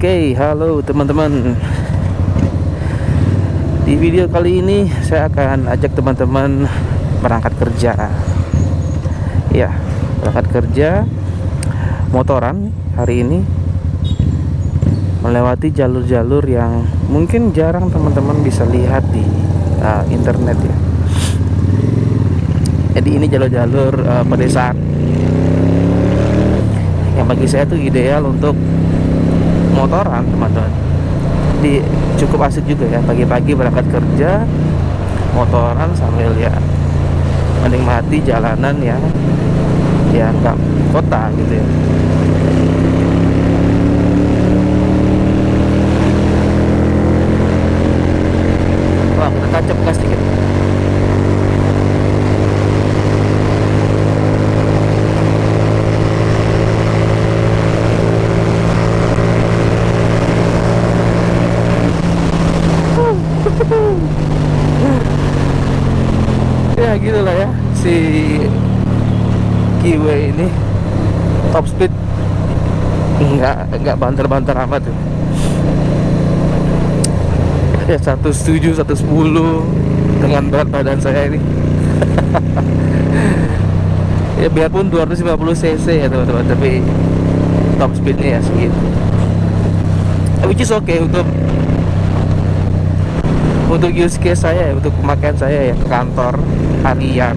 Oke, halo teman-teman. Di video kali ini saya akan ajak teman-teman berangkat kerja. Ya, berangkat kerja motoran hari ini melewati jalur-jalur yang mungkin jarang teman-teman bisa lihat di internet ya. Jadi ini jalur-jalur pedesaan yang bagi saya itu ideal untuk motoran teman-teman. Jadi cukup asik juga ya, pagi-pagi berangkat kerja motoran sambil ya menikmati jalanan yang ya nggak kota gitu ya. Wah, kita tancap gas dikit. Ya gitu lah ya, si Kiwi ini top speed nggak banter-banter amat tuh. Ya 107, 110 dengan berat badan saya ini. Ya biarpun 250 cc ya teman-teman, tapi top speednya ya segitu, which is okay untuk use case saya, untuk pemakaian saya ya ke kantor harian.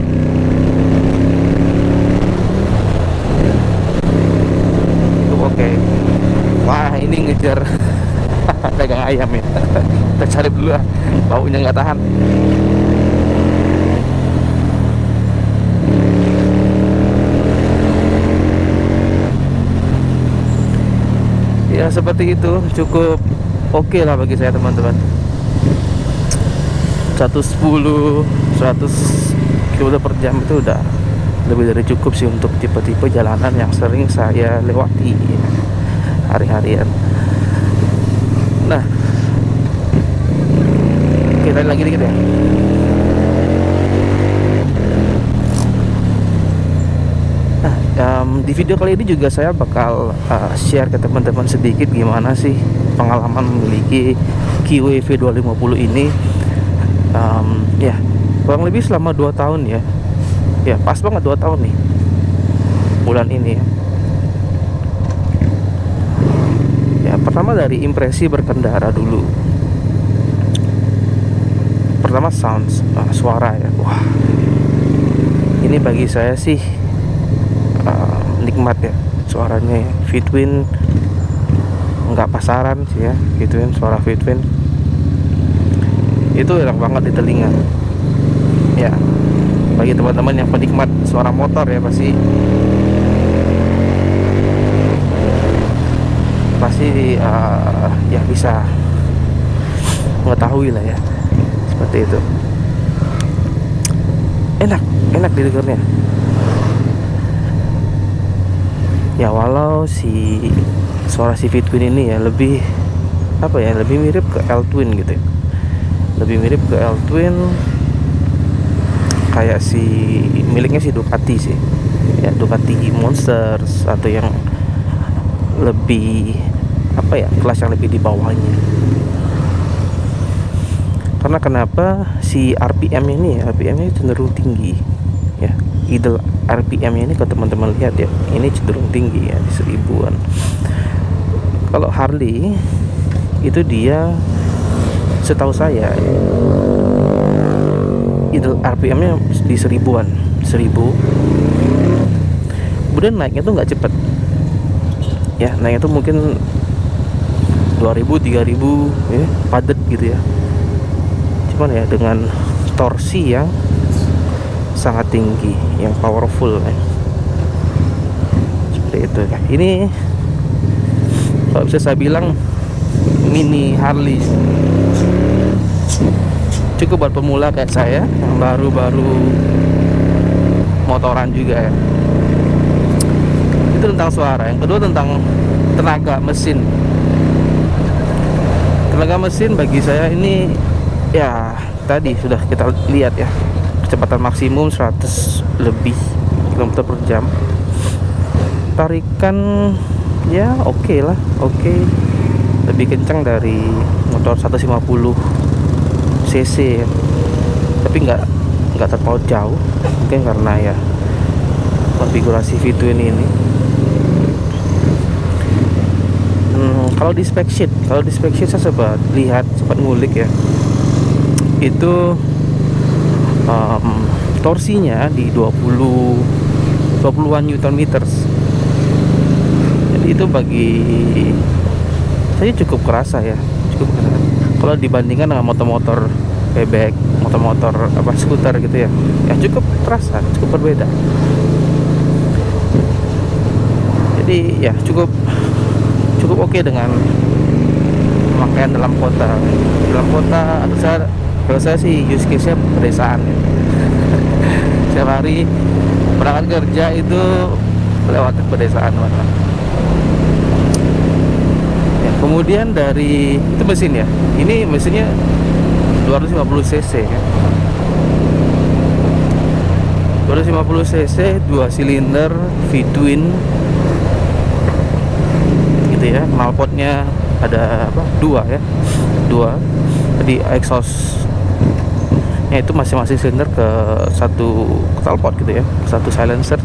Itu oke. Wah, ini ngejar pegang ayam ya. Kita cari dulu lah, baunya nggak tahan. Ya seperti itu, cukup oke lah bagi saya teman-teman. 110, 100 km per jam itu udah lebih dari cukup sih untuk tipe-tipe jalanan yang sering saya lewati ya, hari-harian. Nah, kita lagi dikit ya. Nah, di video kali ini juga saya bakal share ke teman-teman sedikit gimana sih pengalaman memiliki Kiwi V250 ini. Ya kurang lebih selama 2 tahun ya. Ya pas banget 2 tahun nih bulan ini ya. Ya pertama dari impresi berkendara dulu. Pertama sound, suara ya. Wah, ini bagi saya sih nikmat ya suaranya ya. V-twin nggak pasaran sih ya, gitu kan, suara V-twin itu enak banget di telinga ya. Bagi teman-teman yang penikmat suara motor ya pasti ya bisa mengetahui lah ya, seperti itu. Enak didengarnya ya, walau suara si V-twin ini ya lebih lebih mirip ke L-twin gitu ya. Lebih mirip ke L-twin, kayak si miliknya si Ducati sih ya, Ducati Monsters atau yang lebih kelas yang lebih di bawahnya. Karena kenapa si RPM ini cenderung tinggi ya. Idle RPM ini kalau teman-teman lihat ya, ini cenderung tinggi ya, di 1000-an. Kalau Harley itu dia setahu saya idle RPM-nya di 1000-an, 1000. Kemudian naiknya tuh nggak cepet ya, naiknya tuh mungkin 2000, 3000 ya, padat gitu ya. Cuman ya dengan torsi yang sangat tinggi, yang powerful ya. Seperti itu ya. Ini kalau bisa saya bilang mini Harley, cukup buat pemula kayak saya yang baru-baru motoran juga ya. Itu tentang suara. Yang kedua tentang tenaga mesin. Tenaga mesin bagi saya ini ya tadi sudah kita lihat ya, kecepatan maksimum 100 lebih km per jam. Tarikan ya oke lah, oke. lebih kencang dari motor 150 cc ya. Tapi nggak terpaut jauh, mungkin karena ya konfigurasi V-twin ini. Kalau di spec sheet saya sempat ngulik ya, itu torsinya di 20-an Newton meters. Jadi itu bagi saya cukup kerasa ya, kalau dibandingkan dengan motor-motor bebek, motor-motor skuter gitu ya, cukup terasa, cukup berbeda. Jadi ya cukup oke dengan pemakaian dalam kota. Kalau saya sih use case-nya pedesaan ya. Setiap hari berangkat kerja itu melewati pedesaan mana. Ya, kemudian dari itu mesin ya, ini mesinnya 250 cc ya. 250 cc 2 silinder V-twin gitu ya. Knalpotnya ada dua. Jadi exhaustnya itu masing-masing silinder ke satu knalpot gitu ya, satu silencer.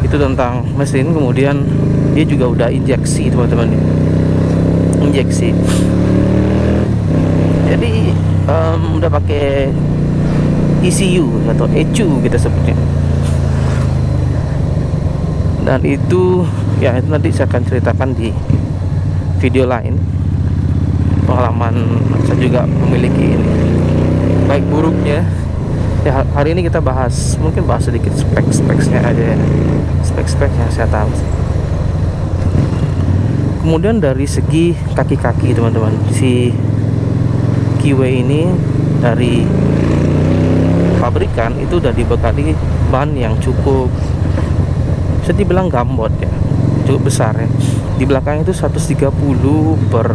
Itu tentang mesin. Kemudian dia juga udah injeksi teman-teman ya, injeksi. Jadi udah pakai ECU atau ECU kita sebutnya. Dan itu ya, itu nanti saya akan ceritakan di video lain. Pengalaman saya juga memiliki ini, baik buruknya ya. Hari ini kita mungkin bahas sedikit spek-speknya aja ya, spek-spek yang saya tahu. Kemudian dari segi kaki-kaki teman-teman, si Kiwi ini dari pabrikan itu udah dibekali ban yang cukup, bisa dibilang gambot ya, cukup besar ya. Di belakang itu 130 per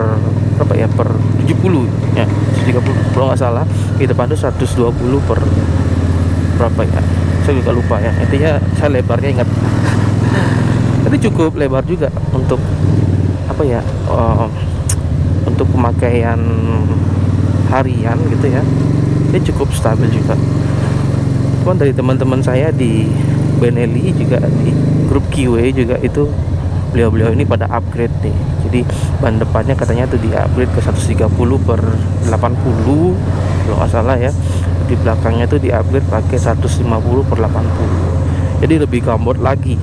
berapa ya, per 70 ya, 130 kalau nggak salah. Di depan itu 120 per berapa ya, saya juga lupa ya. Intinya saya lebarnya ingat. Tapi cukup lebar juga untuk untuk pemakaian harian gitu ya. Dia cukup stabil juga. Cuman dari teman-teman saya di Benelli juga, di grup QA juga, itu beliau-beliau ini pada upgrade nih. Jadi ban depannya katanya tuh di upgrade ke 130 per 80 kalau nggak salah ya. Di belakangnya tuh di upgrade pakai 150 per 80. Jadi lebih gambot lagi.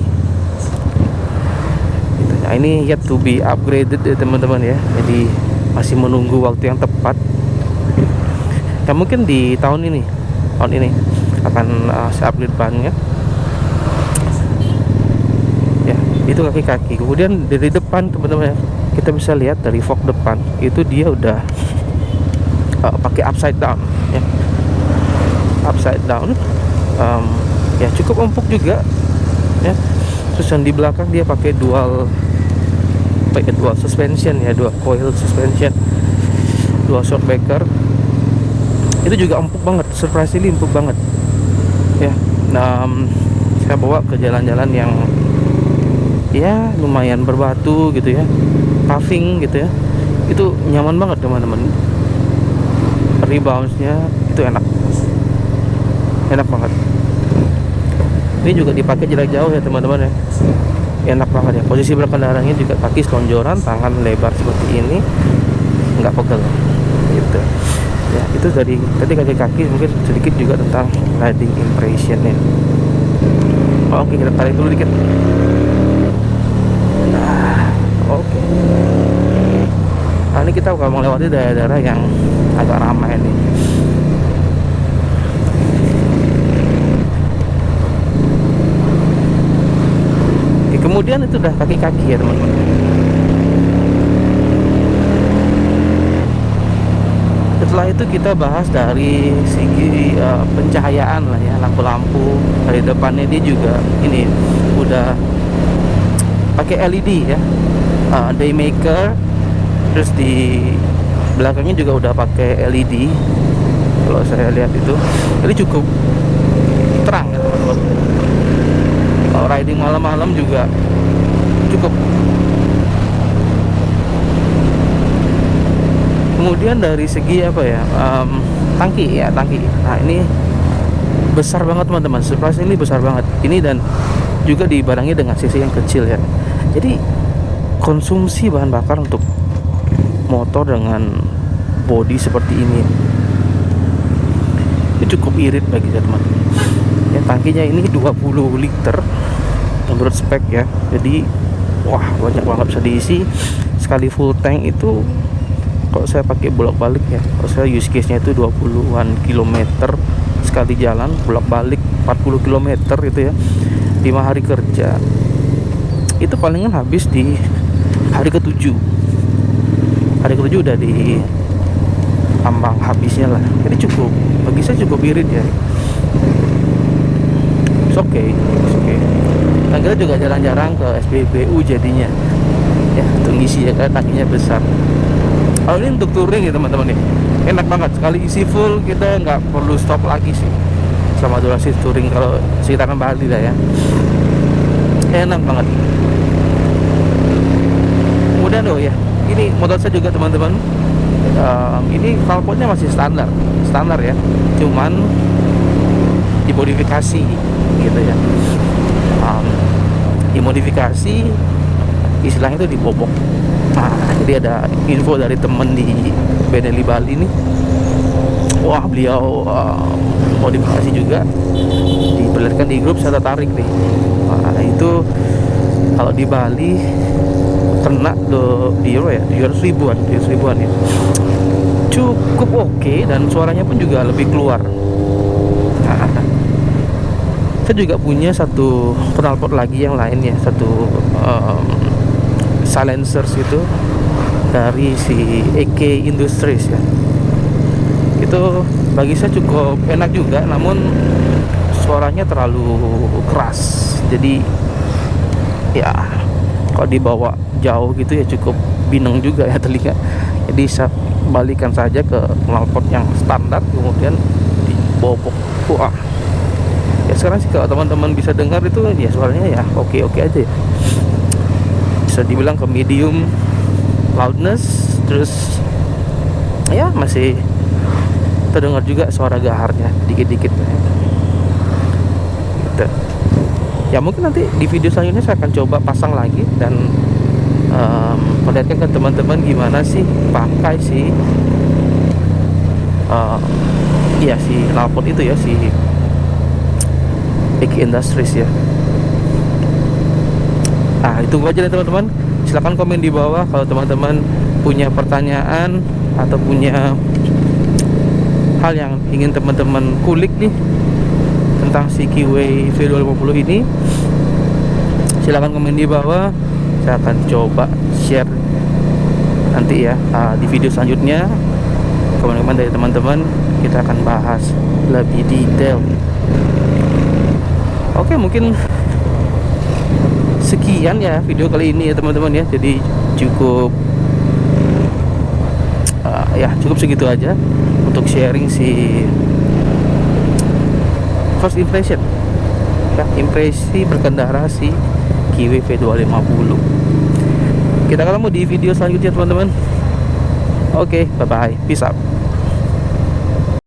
Nah, ini yet to be upgraded ya teman-teman ya. Jadi masih menunggu waktu yang tepat. Ya mungkin di tahun ini akan saya upgrade bannya. Ya, itu kaki-kaki. Kemudian dari depan teman-teman ya, kita bisa lihat dari fog depan itu dia udah pakai upside down ya. Upside down, ya cukup empuk juga ya. Terus yang di belakang dia pakai dual suspension ya, dual coil suspension, dual shockbreaker. Itu juga empuk banget, surprisingly empuk banget ya. Nah, saya bawa ke jalan-jalan yang ya lumayan berbatu gitu ya, paving gitu ya, itu nyaman banget teman-teman. Reboundsnya itu enak banget. Ini juga dipakai jarak jauh ya teman-teman ya, enak banget ya. Posisi berkendaranya juga kaki selonjoran, tangan lebar seperti ini, nggak pegel gitu ya. Itu dari tadi kaki-kaki. Mungkin sedikit juga tentang riding impression ya. Oke, kita tarik dulu dikit. Nah, oke. Nah, ini kita bakal melewati daerah-daerah yang agak ramai nih. Oke, kemudian itu udah kaki-kaki ya teman-teman. Setelah itu kita bahas dari segi pencahayaan lah ya, lampu-lampu. Dari depannya dia juga ini udah pakai LED ya, daymaker. Terus di belakangnya juga udah pakai LED. Kalau saya lihat itu, jadi cukup terang ya teman-teman. Kalau riding malam-malam juga cukup Kemudian dari segi apa ya, tangki ya, tangki. Nah ini besar banget teman-teman, surprise ini besar banget ini, dan juga dibarengi dengan cc yang kecil ya. Jadi konsumsi bahan bakar untuk motor dengan body seperti ini itu cukup irit bagi saya teman. Ya tangkinya ini 20 liter menurut spek ya. Jadi wah banyak banget bisa diisi. Sekali full tank itu kalau saya pakai bolak-balik ya, kalau saya use case nya itu 20-an kilometer sekali jalan bolak-balik 40 kilometer gitu ya, 5 hari kerja itu palingan habis di hari ke-7. Hari ke-7 udah di ambang habisnya lah. Jadi cukup, bagi saya cukup irit ya. It's okay. Dan kita juga jarang-jarang ke SPBU jadinya ya, untuk ngisi ya, karena tangkinya besar. Kalau ini untuk touring ya teman-teman nih, enak banget, sekali isi full kita nggak perlu stop lagi sih selama durasi touring kalau sekitaran Bali lah ya. Enak banget. Kemudian ya, ini motor saya juga teman-teman, ini knalpotnya masih standar ya, cuman dimodifikasi gitu ya. Dimodifikasi istilahnya itu dibobok. Nah, jadi ada info dari temen di Benelli Bali nih, wah beliau modifikasi juga, diperlihatkan di grup, saya tertarik nih. Nah, itu kalau di Bali kena di euro ya, 200 ribuan ya, cukup oke, dan suaranya pun juga lebih keluar. Nah, saya juga punya satu knalpot lagi yang lain ya, satu silencers itu dari si EK Industries ya. Itu bagi saya cukup enak juga, namun suaranya terlalu keras. Jadi ya kalau dibawa jauh gitu ya cukup bineng juga ya telinga. Jadi saya balikan saja ke knalpot yang standar, kemudian dibobok. Wah, ya sekarang sih kalau teman-teman bisa dengar itu ya suaranya ya oke aja ya. Bisa dibilang ke medium loudness, terus ya masih terdengar juga suara gaharnya dikit-dikit gitu. Ya mungkin nanti di video selanjutnya saya akan coba pasang lagi dan perlihatkan ke teman-teman gimana sih pakai si ya si knalpot itu ya, si EK Industries ya. Nah itu aja nih teman-teman, silahkan komen di bawah kalau teman-teman punya pertanyaan atau punya hal yang ingin teman-teman kulik nih tentang si Kiwi V250 ini. Silahkan komen di bawah, saya akan coba share nanti ya di video selanjutnya. Komen-komen dari teman-teman, kita akan bahas lebih detail. Oke, mungkin sekian ya video kali ini ya teman-teman ya. Jadi cukup ya cukup segitu aja untuk sharing si first impression ya, impresi berkendara si Kiwi V250. Kita ketemu di video selanjutnya teman-teman. Oke, bye bye, peace out.